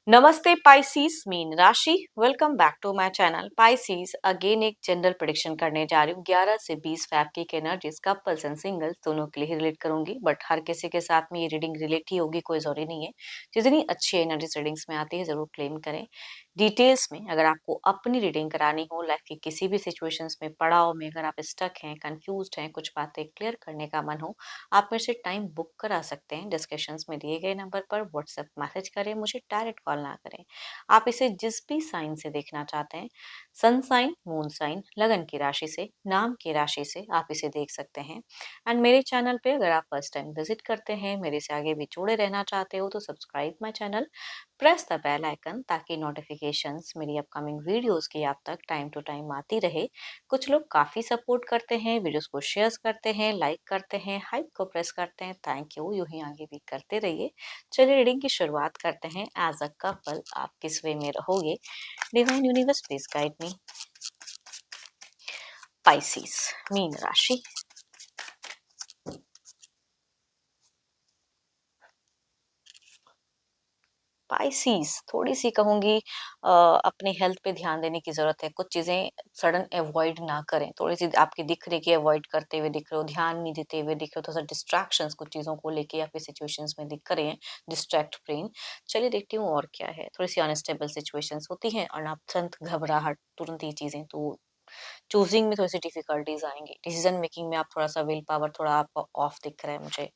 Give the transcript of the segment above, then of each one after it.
नमस्ते पाइसीस मीन राशि। Welcome back to my channel Pisces. Again एक जनरल प्रेडिक्शन करने जा रही हूँ 11 से 20 फैब की एनर्जीज कपल्स एंड सिंगल्स दोनों के लिए ही रिलेट करूंगी, बट हर किसी के साथ में ये रीडिंग रिलेट ही होगी, कोई जरूरी नहीं है। जितनी अच्छी एनर्जीज रीडिंग्स में आती है जरूर क्लेम करें। डिटेल्स में अगर आपको अपनी रीडिंग करानी हो, लाइफ की किसी भी सिचुएशंस में, पड़ाव में अगर आप स्टक हैं, कंफ्यूज्ड हैं, कुछ बातें क्लियर करने का मन हो, आप मेरे से टाइम बुक करा सकते हैं। डिस्कशंस में दिए गए नंबर पर व्हाट्सएप मैसेज करें, मुझे डायरेक्ट कॉल ना करें। आप इसे जिस भी साइन से देखना चाहते हैं, सन साइन, मून साइन, लगन की राशि से, नाम की राशि से आप इसे देख सकते हैं। एंड मेरे चैनल पे अगर आप फर्स्ट टाइम विजिट करते हैं, मेरे से आगे भी जुड़े रहना चाहते हो, तो subscribe my channel, press the bell icon, ताकि नोटिफिकेशंस मेरी अपकमिंग वीडियोस की आप तक टाइम टू टाइम आती रहे। कुछ लोग काफ़ी सपोर्ट करते हैं, वीडियोस को शेयर करते हैं, लाइक करते हैं, हाइप को प्रेस करते हैं, थैंक यू। यूं ही आगे भी करते रहिए। चलिए रीडिंग की शुरुआत करते हैं। एज अ कपल आप किस वे में रहोगे? Divine universe please guide me. Pisces mean राशि। स्पाइसीज थोड़ी सी कहूंगी, अपनी हेल्थ पे ध्यान देने की जरूरत है। कुछ चीजें सडन अवॉइड ना करें। थोड़ी सी आपकी दिख रही कि अवॉइड करते हुए दिख रहे हो, ध्यान नहीं देते हुए दिख रहे हो, थोड़ा सा डिस्ट्रैक्शंस कुछ चीजों को लेके आपकी सिचुएशंस में दिख रहे हैं, डिस्ट्रैक्ट ब्रेन। चलिए देखती हूँ और क्या है। थोड़ी सी अनस्टेबल सिचुएशंस होती हैं और आप तुरंत घबराहट, तुरंत ये चीजें, तो चूजिंग में थोड़ी सी डिफिकल्टीज आएंगी। डिसीजन मेकिंग में आप थोड़ा सा विल पावर थोड़ा आपका ऑफ दिख रहा है मुझे।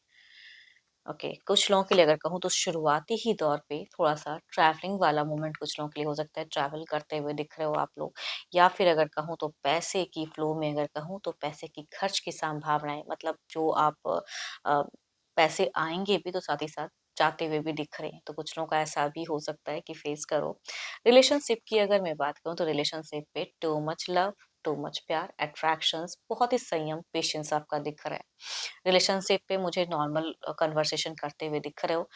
ओके, कुछ लोगों के लिए अगर कहूँ तो शुरुआती ही दौर पे थोड़ा सा ट्रैवलिंग वाला मोमेंट कुछ लोगों के लिए हो सकता है। ट्रैवल करते हुए दिख रहे हो आप लोग, या फिर अगर कहूँ तो पैसे की फ्लो में अगर कहूँ तो पैसे की खर्च की संभावनाएं, मतलब जो आप अ, पैसे आएंगे भी तो साथ ही साथ जाते हुए भी दिख रहे हैं, तो कुछ लोगों का ऐसा भी हो सकता है कि फेस करो। रिलेशनशिप की अगर मैं बात करूँ तो रिलेशनशिप पे too much love, too much प्यार, अट्रैक्शंस, बहुत ही संयम, पेशेंस आपका दिख रहा है। रिलेशनशिप पे मुझे नॉर्मल कन्वर्सेशन करते हुए दिख रहे हो,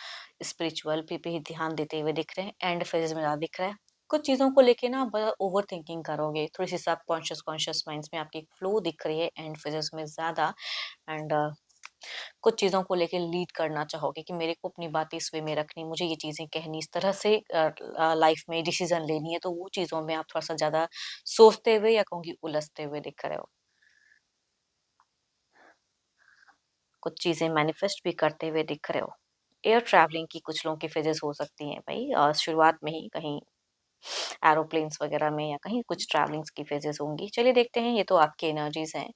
स्पिरिचुअल पे भी ध्यान देते हुए दिख रहे हैं, एंड फेजेस में ज़्यादा दिख रहा है। कुछ चीज़ों को लेके ना बड़ा ओवर थिंकिंग करोगे, थोड़ी सी सब कॉन्शियस कॉन्शियस माइंड्स में आपकी फ्लो दिख रही है एंड फेजेस में ज़्यादा। एंड कुछ चीज़ों को लेके लीड करना चाहोगे कि मेरे को अपनी बातें इस वे में रखनी, मुझे ये चीज़ें कहनी, इस तरह से लाइफ में डिसीजन लेनी है, तो वो चीज़ों में आप थोड़ा सा ज़्यादा सोचते हुए या कहूँगी उलझते हुए दिख रहे हो। कुछ चीज़ें मैनिफेस्ट भी करते हुए दिख रहे हो। एयर ट्रैवलिंग की कुछ लोगों की फेजेस हो सकती हैं भाई, शुरुआत में ही कहीं एरोप्लेन्स वगैरह में या कहीं कुछ ट्रैवलिंग्स की फेजेस होंगी। चलिए देखते हैं, ये तो आपकी एनर्जीज हैं।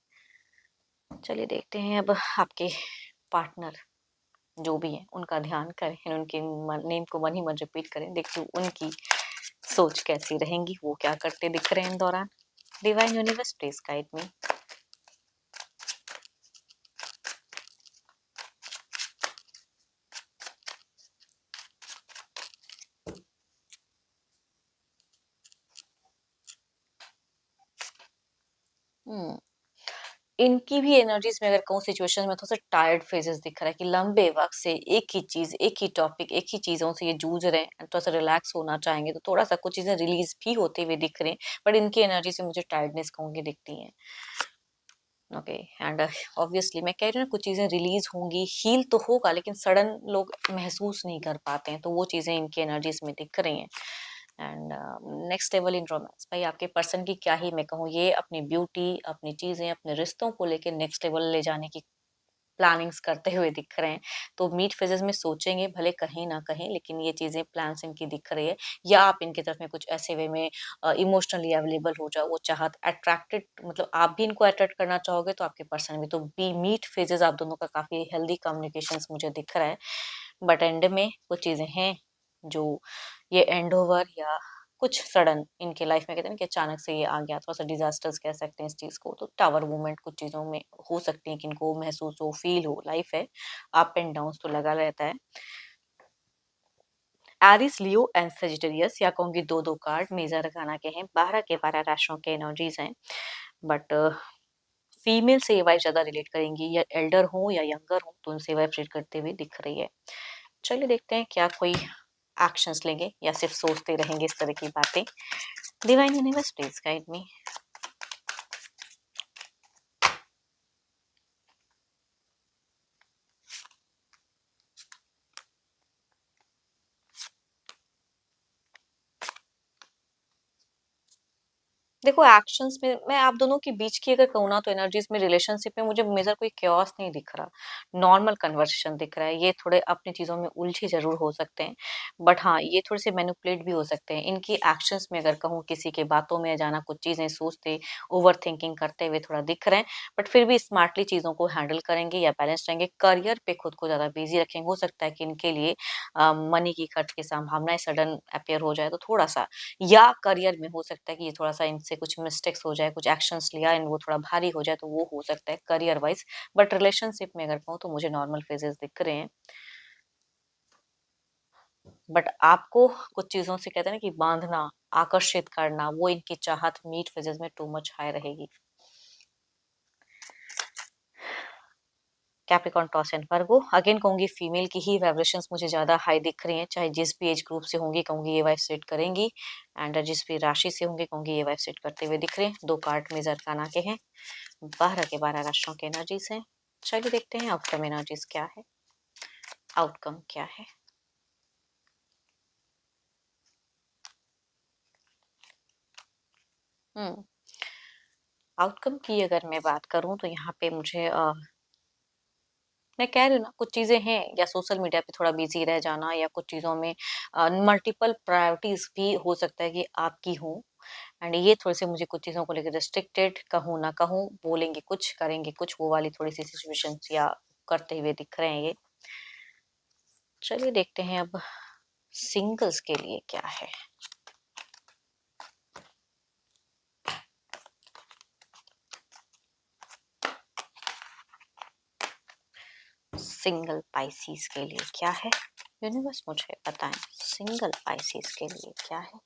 चलिए देखते हैं अब आपके पार्टनर जो भी हैं उनका ध्यान करें, उनके नेम को मन ही मन रिपीट करें, देखती हूँ उनकी सोच कैसी रहेंगी, वो क्या करते दिख रहे हैं इन दौरान। Divine universe please guide me. Hmm, इनकी भी एनर्जीज में अगर कहूँ सिचुएशन में थोड़ा सा टायर्ड फेजेस दिख रहा है कि लंबे वक्त से एक ही चीज, एक ही टॉपिक, एक ही चीजों से ये जूझ रहे हैं, थोड़ा सा रिलैक्स होना चाहेंगे, तो थोड़ा सा कुछ चीजें रिलीज भी होते हुए दिख रहे हैं, बट इनकी एनर्जी से मुझे टायर्डनेस कहूंगी दिखती है। ओके, एंड ऑब्वियसली मैं कह रही हूँ ना, कुछ चीजें रिलीज होंगी, हील तो होगा, लेकिन सडन लोग महसूस नहीं कर पाते हैं, तो वो चीजें इनकी एनर्जीज में दिख रही हैं। And next level in romance, भाई आपके पर्सन की क्या ही मैं कहूँ, ये अपनी ब्यूटी, अपनी चीजें, अपने रिश्तों को लेके नेक्स्ट लेवल ले जाने की प्लानिंग्स करते हुए दिख रहे हैं। तो मीट फेजेस में सोचेंगे भले कहीं ना कहीं, लेकिन ये चीजें प्लान्स इनकी दिख रही है। या आप इनकी तरफ में कुछ ऐसे वे में इमोशनली अवेलेबल हो जाओ, वो चाहत अट्रैक्टेड, मतलब आप भी इनको अट्रैक्ट करना चाहोगे तो आपके पर्सन भी, तो बी मीट फेजेस आप दोनों का काफी हेल्दी कम्युनिकेशन मुझे दिख रहा है। बट एंड में कुछ चीजें हैं जो ये एंड ओवर या कुछ सडन इनके लाइफ में कहते हैं ना कि अचानक से ये आ गया, थोड़ा सा डिजास्टर्स कह सकते हैं इस चीज को, तो टावर मूवमेंट कुछ चीजों में हो सकती है कि इनको महसूस हो, फील हो। लाइफ है, अप एंड डाउन तो लगा रहता है। एरिस, लियो एंड सेजिटेरियस, या कहूंगी दो दो कार्ड मेजर रखाना के हैं, 12 के 12 राशियों के एनर्जीज हैं। बट फीमेल से ये वाइफ ज्यादा रिलेट करेंगी, या एल्डर हो या यंगर हो, तो उनसे वाइफ रिलेट करते हुए दिख रही है। चलिए देखते हैं क्या कोई एक्शंस लेंगे या सिर्फ सोचते रहेंगे इस तरह की बातें। डिवाइन यूनिवर्स प्लीज गाइड मी। देखो एक्शंस में मैं आप दोनों के बीच की अगर कहूँ ना तो एनर्जीज में रिलेशनशिप में मुझे मेजर कोई क्योस नहीं दिख रहा, नॉर्मल कन्वर्सेशन दिख रहा है। ये थोड़े अपनी चीजों में उलझे जरूर हो सकते हैं, बट हाँ ये थोड़े से मैनिपुलेट भी हो सकते हैं। इनकी एक्शंस में अगर कहूँ किसी के बातों में जाना, कुछ चीजें सोचते, ओवर थिंकिंग करते हुए थोड़ा दिख रहे हैं, बट फिर भी स्मार्टली चीजों को हैंडल करेंगे या बैलेंस रहेंगे। करियर पे खुद को ज्यादा बिजी रखेंगे। हो सकता है कि इनके लिए मनी की खर्च की संभावनाएं सडन अपेयर हो जाए तो थोड़ा सा, या करियर में हो सकता है कि ये थोड़ा-सा इनसे कुछ मिस्टेक्स हो जाए, कुछ एक्शंस लिया एंड वो थोड़ा भारी हो जाए तो वो हो सकता है करियर वाइज़। बट रिलेशनशिप में अगर कहूँ तो मुझे नॉर्मल फेजेज़ दिख रहे हैं। बट आपको कुछ चीज़ों से कहते हैं ना कि बाँधना, आकर्षित करना, वो इनकी चाहत मीट फेजेज़ में टू मच हाई रहेगी। Capricorn, taurus and Virgo again कहूँगी फीमेल की ही वाइब्रेशंस मुझे ज़्यादा हाई दिख रही हैं, चाहे जिस भी एज ग्रुप से होंगी कहूँगी ये वाइब सेट करेंगी, एंड जिस भी राशि से होंगे कहूँगी ये वाइब सेट करते हुए दिख रहे हैं। 2 कार्ड मेजर अरकाना के हैं, 12 के 12 राशियों की एनर्जीज हैं। चलिए देखते हैं आउटकम एनर्जीज क्या है, आउटकम क्या है। हम्म आउटकम की अगर मैं बात करूं तो यहाँ पे मुझे मैं कह रही हूँ ना कुछ चीजें हैं, या सोशल मीडिया पे थोड़ा बिजी रह जाना, या कुछ चीजों में मल्टीपल प्रायोरिटीज भी हो सकता है कि आपकी हो, एंड ये थोड़े से मुझे कुछ चीजों को लेकर रिस्ट्रिक्टेड कहूँ ना कहूँ, बोलेंगे कुछ करेंगे कुछ, वो वाली थोड़ी सी सिचुएशंस या करते हुए दिख रहे हैं ये। चलिए देखते हैं अब सिंगल्स के लिए क्या है। सिंगल पाइसीस के लिए क्या है, यूनिवर्स मुझे बताएं सिंगल पाइसीस के लिए क्या है।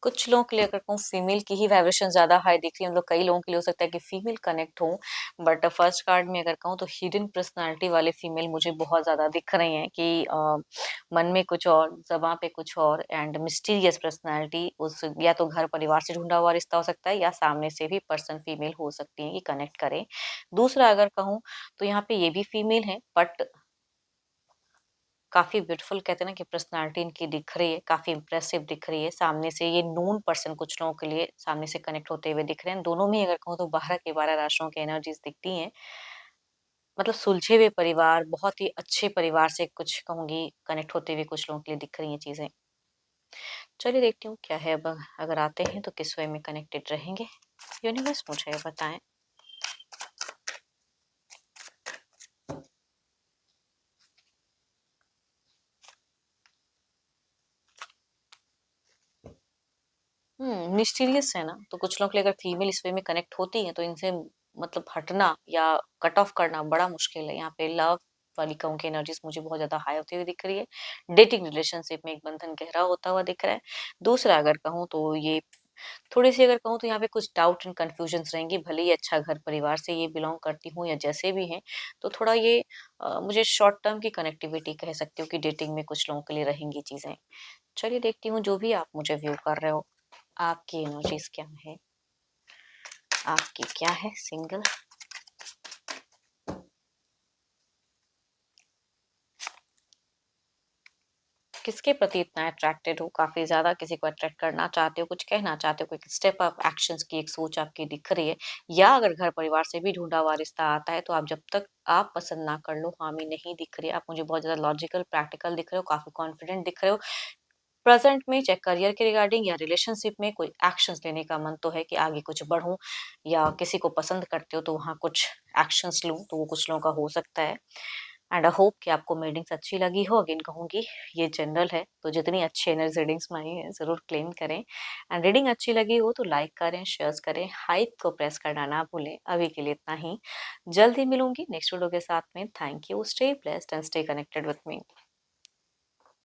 कुछ लोगों के लिए अगर कहूँ फीमेल की ही वाइब्रेशन ज्यादा हाई दिख रही है, मतलब कई लोगों के लिए हो सकता है कि फीमेल कनेक्ट हो, बट फर्स्ट कार्ड में अगर कहूँ तो हिडन पर्सनालिटी वाले फीमेल मुझे बहुत ज्यादा दिख रही हैं कि मन में कुछ और, जबां पे कुछ और, एंड मिस्टीरियस पर्सनालिटी। उस या तो घर परिवार से ढूंढा हुआ रिश्ता हो सकता है, या सामने से भी पर्सन फीमेल हो सकती है कि कनेक्ट करें। दूसरा अगर कहूँ तो यहाँ पे ये भी फीमेल है, बट काफ़ी ब्यूटीफुल कहते हैं ना कि पर्सनैलिटी इनकी दिख रही है, काफ़ी इम्प्रेसिव दिख रही है। सामने से ये नोन पर्सन कुछ लोगों के लिए सामने से कनेक्ट होते हुए दिख रहे हैं। दोनों में अगर कहूँ तो 12 के 12 राशियों की एनर्जीज़ दिखती हैं। मतलब सुलझे हुए परिवार, बहुत ही अच्छे परिवार से कुछ कहूँगी कनेक्ट होते हुए कुछ लोगों के लिए दिख रही हैं चीज़ें। चलिए देखती हूँ क्या है अब, अगर आते हैं तो किस वे में कनेक्टेड रहेंगे। यूनिवर्स मुझे बताएँ। मिस्टीरियस है ना, तो कुछ लोगों के लिए अगर फीमेल इस वे में कनेक्ट होती है तो इनसे मतलब हटना या कट ऑफ करना बड़ा मुश्किल है। यहाँ पे लव वाली कहूँ की एनर्जीज मुझे बहुत ज्यादा हाई होती हुई दिख रही है। डेटिंग रिलेशनशिप में एक बंधन गहरा होता हुआ दिख रहा है। दूसरा अगर कहूँ तो ये थोड़ी सी अगर कहूँ तो यहाँ पे कुछ डाउट एंड कंफ्यूजन रहेंगी, भले ही अच्छा घर परिवार से ये बिलोंग करती हूँ या जैसे भी हैं, तो थोड़ा ये मुझे शॉर्ट टर्म की कनेक्टिविटी कह सकती हूँ कि डेटिंग में कुछ लोगों के लिए रहेंगी चीजें। चलिए देखती हूँ जो भी आप मुझे व्यू कर रहे हो, आपकी इमोजीज क्या है, आपकी क्या है सिंगल। किसके प्रति इतना अट्रैक्टेड हो, काफी ज्यादा किसी को अट्रैक्ट करना चाहते हो, कुछ कहना चाहते हो, कोई स्टेप अप एक्शंस की एक सोच आपकी दिख रही है। या अगर घर परिवार से भी ढूंढा हुआ रिश्ता आता है तो आप जब तक आप पसंद ना कर लो, हामी नहीं दिख रही है। आप मुझे बहुत ज्यादा लॉजिकल प्रैक्टिकल दिख रहे हो, काफी कॉन्फिडेंट दिख रहे हो। प्रेजेंट में चाहे करियर के रिगार्डिंग या रिलेशनशिप में कोई एक्शंस लेने का मन तो है कि आगे कुछ बढ़ूं, या किसी को पसंद करते हो तो वहां कुछ एक्शंस लूं, तो वो कुछ लोगों का हो सकता है। एंड आई होप कि आपको रीडिंग्स अच्छी लगी हो। अगेन कहूंगी ये जनरल है, तो जितनी अच्छी एनर्जी रीडिंग्स में आई है जरूर क्लेम करें। एंड रीडिंग अच्छी लगी हो तो लाइक करें, शेयर करें, हाइप को प्रेस करना ना भूलें। अभी के लिए इतना ही, जल्द ही मिलूंगी नेक्स्ट वीडियो के साथ में। Thank you, stay blessed and stay connected with me.